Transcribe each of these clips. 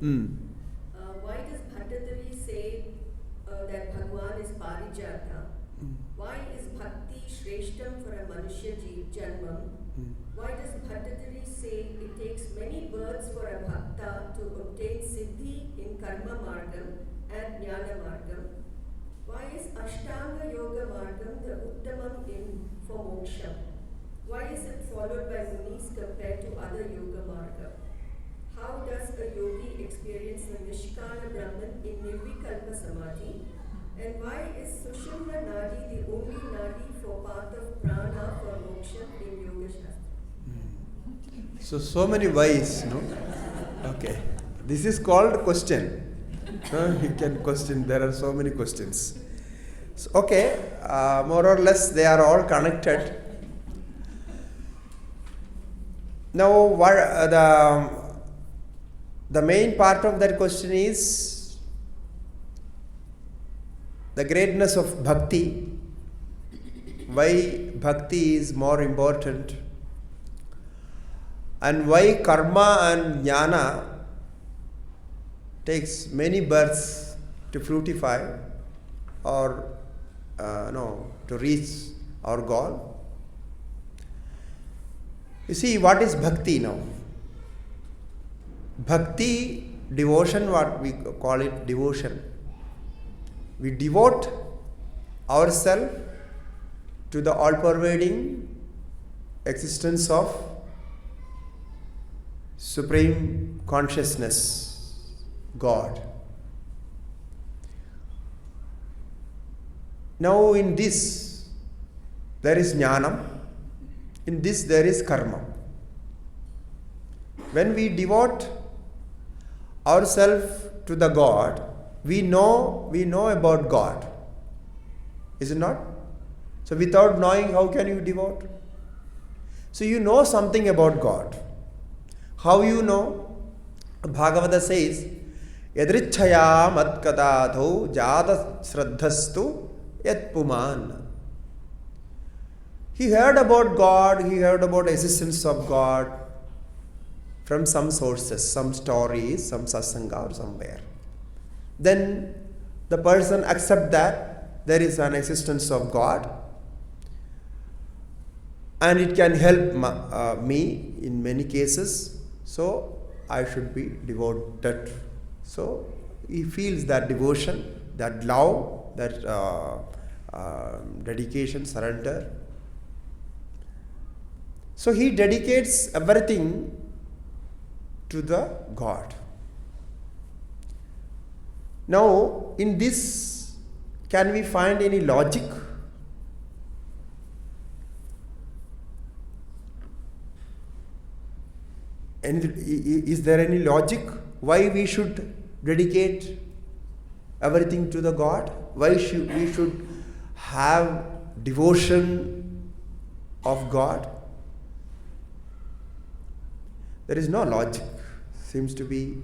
Mm. Why does Bhattatari say that Bhagwan is Parijata? Why is Bhakti Shreshtam for a Manushya Janmam? Why does Bhattatari say it takes many births for a Bhakta to obtain Siddhi in Karma Margam and Jnana Margam? Why is Ashtanga Yoga Margam the Uttamam for Moksha? Why is it followed by Munis compared to other Yoga Marga? How does a yogi experience the Nishkala Brahman in Nirvikalpa Samadhi? And why is Sushumna Nadi the only Nadi for path of prana for moksha in Yoga Shastra? So many whys, no? Okay. This is called question. You can question, there are so many questions. So, okay, more or less they are all connected. Now, what the main part of that question is the greatness of bhakti, why bhakti is more important, and why karma and jnana takes many births to fructify or to reach our goal. You see, what is bhakti now? Bhakti, devotion, what we call it, devotion. We devote ourselves to the all-pervading existence of Supreme Consciousness, God. Now in this, there is jnana, in this there is karma. When we devote ourselves to the God, we know about God. Is it not? So without knowing, how can you devote? So you know something about God. How you know? Bhagavata says, Yadrichaya matkadadho jada sraddhastu yat puman. He heard about God, he heard about the existence of God from some sources, some stories, some satsanga or somewhere. Then the person accepts that there is an existence of God and it can help me in many cases, so I should be devoted. So he feels that devotion, that love, that dedication, surrender. So he dedicates everything to the God. Now, in this, can we find any logic? And is there any logic why we should dedicate everything to the God? Why we should have devotion of God? There is no logic. Seems to be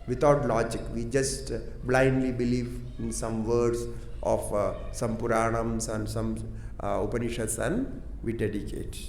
without logic. We just blindly believe in some words of some Puranams and some Upanishads and we dedicate.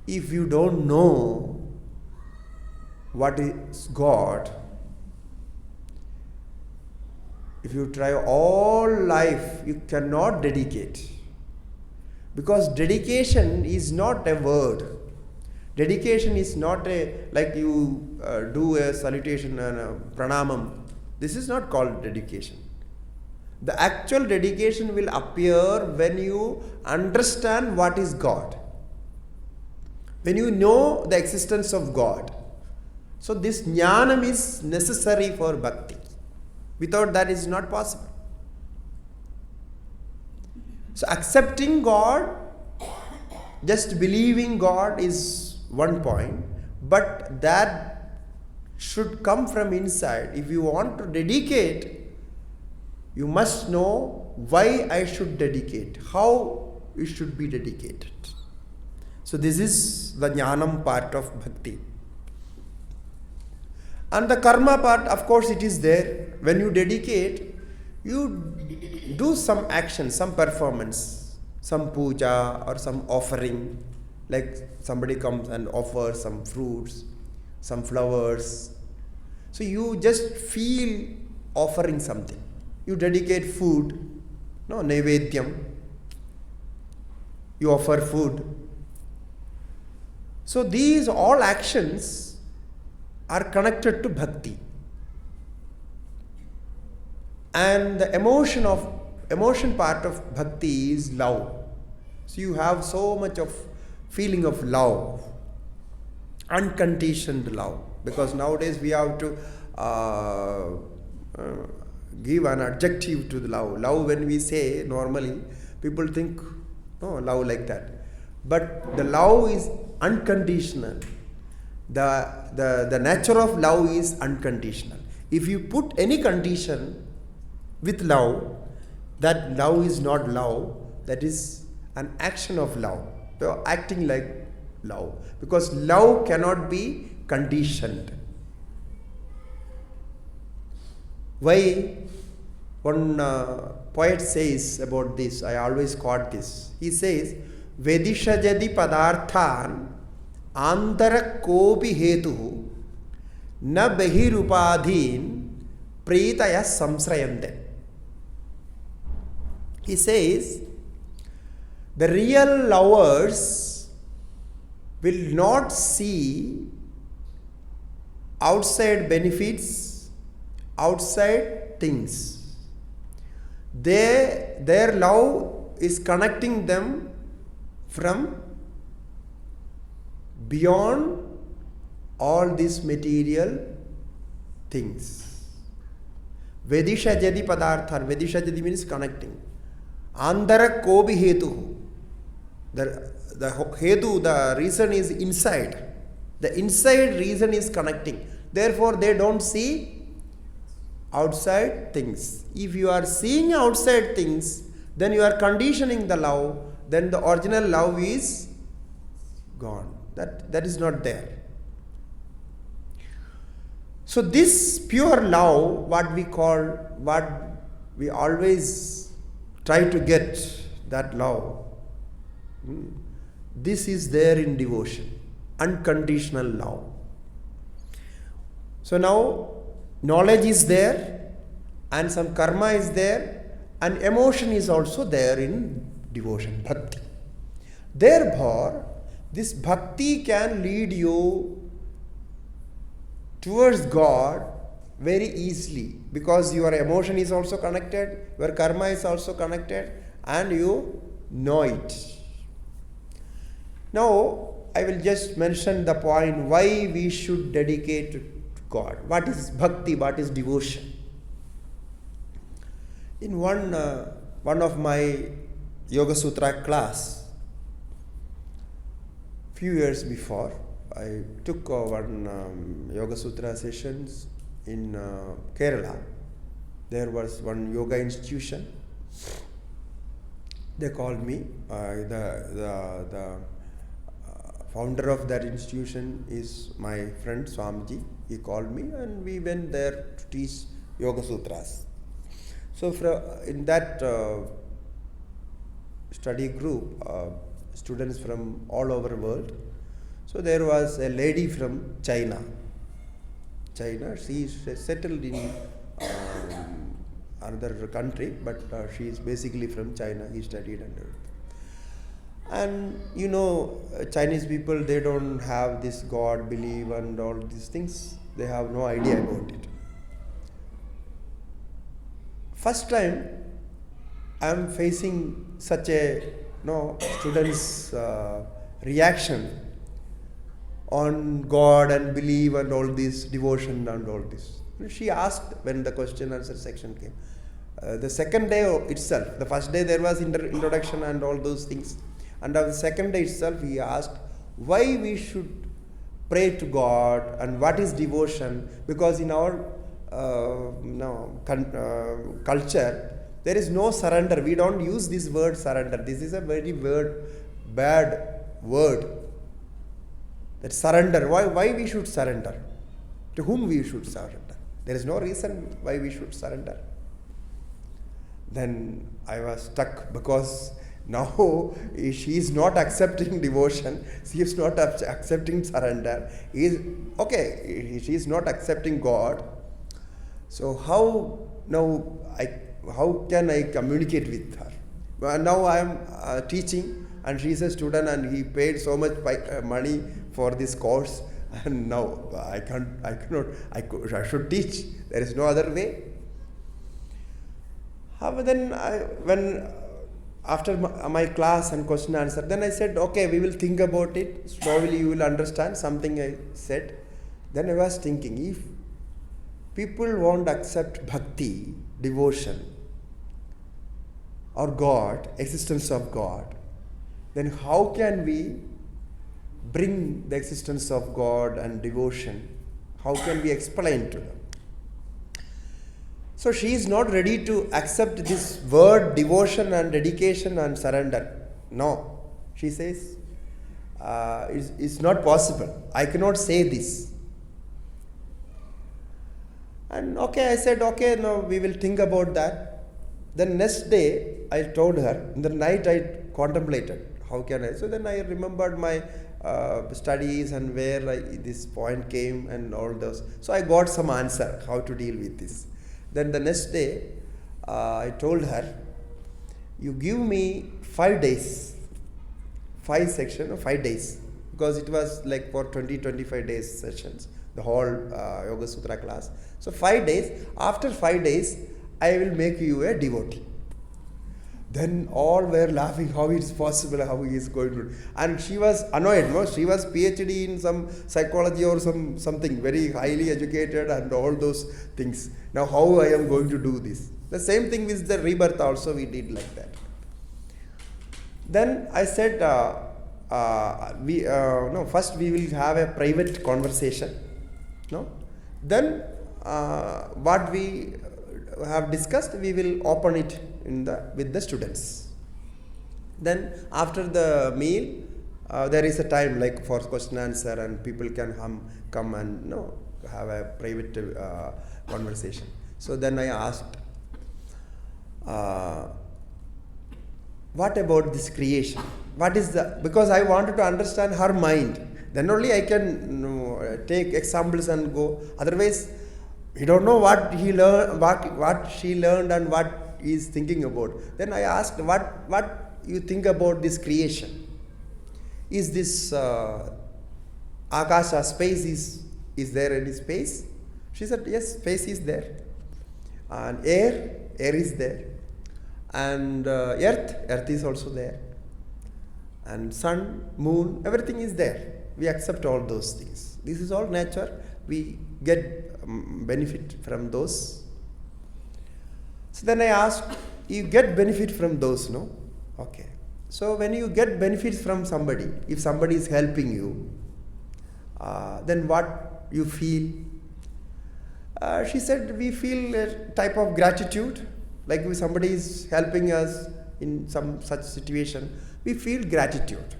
If you don't know what is God, if you try all life, you cannot dedicate. Because dedication is not a word. Dedication is not like you do a salutation and a pranamam. This is not called dedication. The actual dedication will appear when you understand what is God. When you know the existence of God. So this jnanam is necessary for bhakti. Without that it is not possible. So accepting God, just believing God is one point, but that should come from inside. If you want to dedicate, you must know why I should dedicate, how it should be dedicated. So this is the jnanam part of bhakti. And the karma part, of course, it is there. When you dedicate, you do some action, some performance, some puja or some offering, like somebody comes and offers some fruits. some flowers. So you just feel offering something. You dedicate food, no, naivedyam. You offer food. So these all actions are connected to bhakti. And the emotion part of bhakti is love. So you have so much of feeling of love, unconditioned love. Because nowadays we have to give an adjective to the love. Love, when we say normally, people think, oh, love like that. But the love is unconditional. The nature of love is unconditional. If you put any condition with love, that love is not love, that is an action of love. You are acting like love. Because love cannot be conditioned. Why? One poet says about this, I always quote this. He says, Vedishajadi padarthan antara kopi hetu na behirupadhin pritaya samsrayante. He says, the real lovers will not see outside benefits, outside things. Their love is connecting them from beyond all these material things. Vedisha jadi padarthan. Vedisha jadi means connecting. Andara kobi hetu. The hetu, the reason is inside. The inside reason is connecting. Therefore, they don't see outside things. If you are seeing outside things, then you are conditioning the love, then the original love is gone. That is not there. So this pure love, what we always try to get, that love, this is there in devotion, unconditional love. So now knowledge is there, and some karma is there, and emotion is also there in devotion, bhakti. Therefore, this bhakti can lead you towards God very easily, because your emotion is also connected, your karma is also connected, and you know it. Now, I will just mention the point why we should dedicate to God. What is bhakti? What is devotion? In one of my Yoga Sutra class, few years before, I took one Yoga Sutra sessions in Kerala. There was one yoga institution. They called me. The founder of that institution is my friend Swamiji. He called me and we went there to teach Yoga Sutras. So in that study group, students from all over the world. So there was a lady from China. She is settled in another country, but she is basically from China. He studied under it. And you know, Chinese people, they don't have this God belief and all these things. They have no idea about it. First time I am facing such a students' reaction on God and belief and all this devotion and all this. She asked when the question answer section came. The second day itself, the first day there was introduction and all those things. And on the second day itself, he asked why we should pray to God and what is devotion. Because in our culture, there is no surrender. We don't use this word surrender. This is a very bad word. That surrender. Why we should surrender? To whom we should surrender? There is no reason why we should surrender. Then I was stuck, because Now she is not accepting devotion, she is not accepting surrender, she is not accepting God. So how can I communicate with her? Well, now I am teaching, and she is a student, and he paid so much money for this course, and now I should teach. There is no other way. Then after my class and question answer, then I said, okay, we will think about it. Slowly you will understand something I said. Then I was thinking, if people won't accept bhakti, devotion, or God, existence of God, then how can we bring the existence of God and devotion? How can we explain to them? So she is not ready to accept this word devotion and dedication and surrender. No. She says, it's not possible. I cannot say this. And I said, no, we will think about that. Then next day, I told her, in the night I contemplated, how can I? So then I remembered my studies and where this point came and all those. So I got some answer, how to deal with this. Then the next day, I told her, you give me 5 days, 5 days, because it was like for 20-25 days sessions, the whole Yoga Sutra class. So 5 days, after 5 days, I will make you a devotee. Then all were laughing, how it is possible, how he is going to. And she was annoyed, no? She was PhD in some psychology or something, very highly educated and all those things. Now how I am going to do this? The same thing with the rebirth also we did like that. Then I said, first we will have a private conversation. No? Then what we have discussed, we will open it with the students. Then after the meal, there is a time like for question answer, and people can come and have a private conversation. So then I asked, what about this creation? Because I wanted to understand her mind. Then only I can take examples and go. Otherwise, we don't know what he learned, what she learned, and what he is thinking about. Then I asked, what you think about this creation? Is this Akasha, space is there any space? She said, yes, space is there. And air is there. And earth is also there. And sun, moon, everything is there. We accept all those things. This is all nature. We get benefit from those. So then I asked, you get benefit from those, no? Okay. So when you get benefits from somebody, if somebody is helping you, then what you feel? She said, we feel a type of gratitude. Like if somebody is helping us in some such situation, we feel gratitude.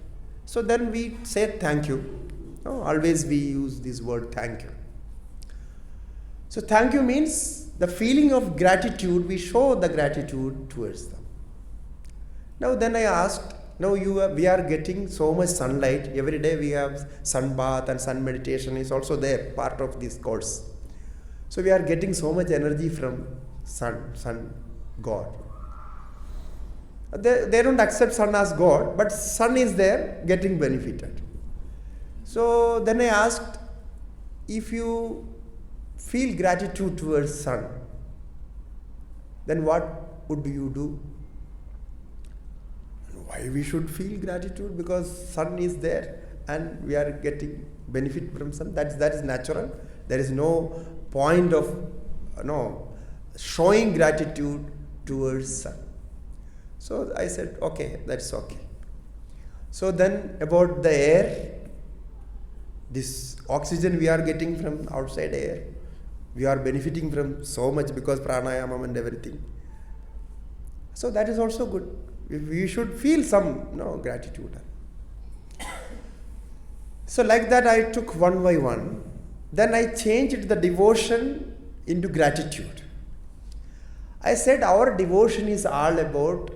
So then we say thank you. Always we use this word thank you. So thank you means the feeling of gratitude, we show the gratitude towards them. Now then I asked, we are getting so much sunlight. Every day we have sun bath, and sun meditation is also there, part of this course. So we are getting so much energy from sun, God. They don't accept sun as God, but sun is there getting benefited. So then I asked, if you feel gratitude towards sun, then what would you do? Why we should feel gratitude? Because sun is there and we are getting benefit from sun. That is natural. There is no point of showing gratitude towards sun. So I said, okay, that's okay. So then about the air, this oxygen we are getting from outside air, we are benefiting from so much because pranayama and everything. So that is also good. We should feel some gratitude. So like that I took one by one. Then I changed the devotion into gratitude. I said our devotion is all about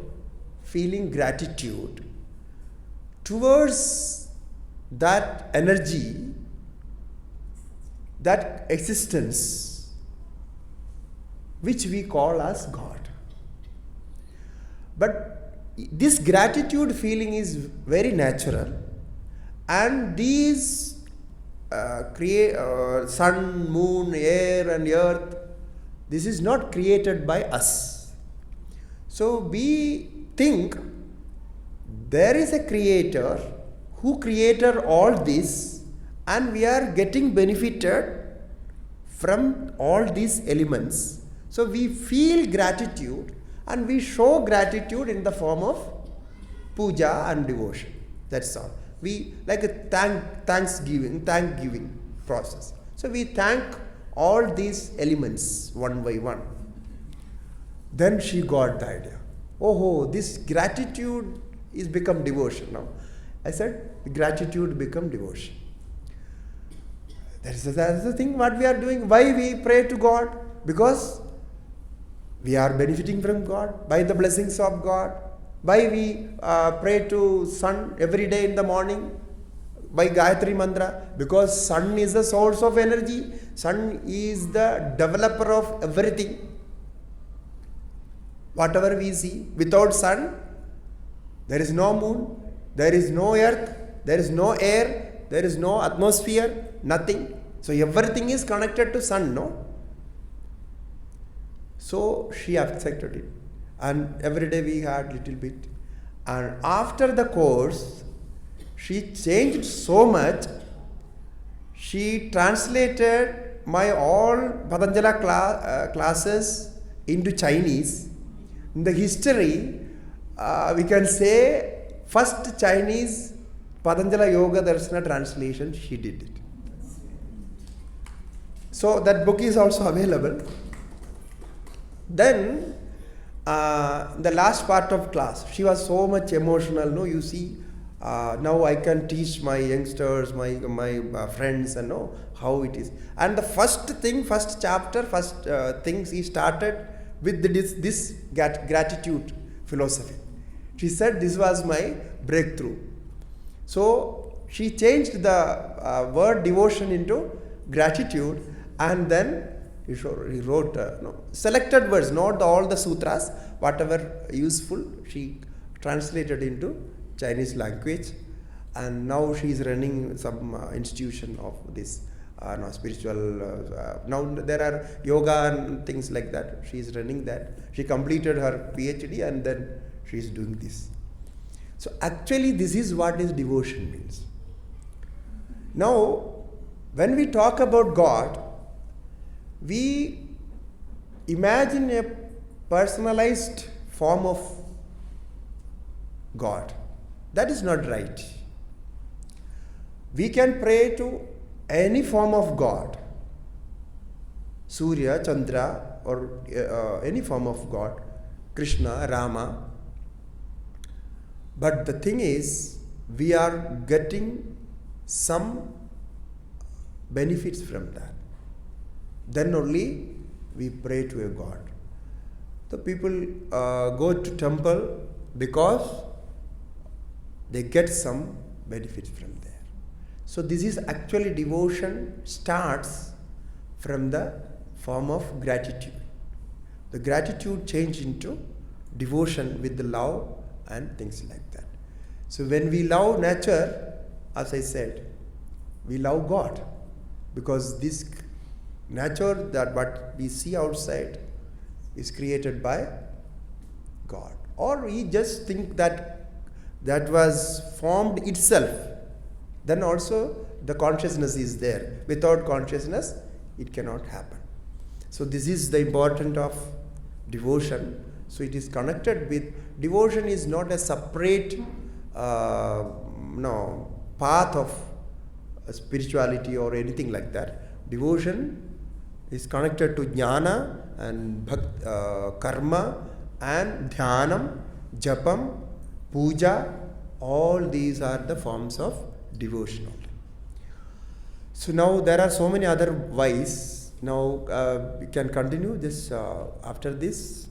feeling gratitude towards that energy, that existence, which we call as God. But this gratitude feeling is very natural, and these sun, moon, air and earth, this is not created by us. So we think there is a creator who created all this, and we are getting benefited from all these elements. So we feel gratitude, and we show gratitude in the form of puja and devotion. That's all. We like a thanksgiving process. So we thank all these elements one by one. Then she got the idea. Oh, this gratitude is become devotion now. I said, gratitude become devotion. That is the thing what we are doing. Why we pray to God? Because we are benefiting from God, by the blessings of God. Why we pray to sun every day in the morning? By Gayatri Mantra? Because sun is the source of energy. Sun is the developer of everything. Whatever we see, without sun, there is no moon, there is no earth, there is no air, there is no atmosphere, nothing. So everything is connected to sun, no? So she accepted it. And every day we had little bit. And after the course, she changed so much. She translated my all Patanjala classes into Chinese. In the history, we can say first Chinese Patanjala Yoga Darshana translation she did it. So that book is also available. Then the last part of class, she was so much emotional. No, you see, now I can teach my youngsters, my friends, and know how it is. And the first chapter, things he started with this gratitude philosophy. She said this was my breakthrough. So she changed the word devotion into gratitude, and then he wrote selected words, not all the sutras, whatever useful, she translated into Chinese language. And now she is running some institution of this spiritual. Now there are yoga and things like that. She is running that. She completed her PhD and then she is doing this. So actually this is what is devotion means. Now when we talk about God, we imagine a personalized form of God. That is not right. We can pray to any form of God, Surya, Chandra, or any form of God, Krishna, Rama. But the thing is, we are getting some benefits from that. Then only we pray to a God. The people go to temple because they get some benefits from there. So this is actually devotion starts from the form of gratitude. The gratitude change into devotion with the love and things like that. So when we love nature, as I said, we love God, because this nature that what we see outside is created by God. Or we just think that was formed itself. Then also the consciousness is there. Without consciousness, it cannot happen. So this is the importance of devotion. So it is connected with, devotion is not a separate path of spirituality or anything like that. Devotion is connected to jnana and karma and dhyanam, japam, puja. All these are the forms of devotion. So now there are so many other ways. Now we can continue this after this.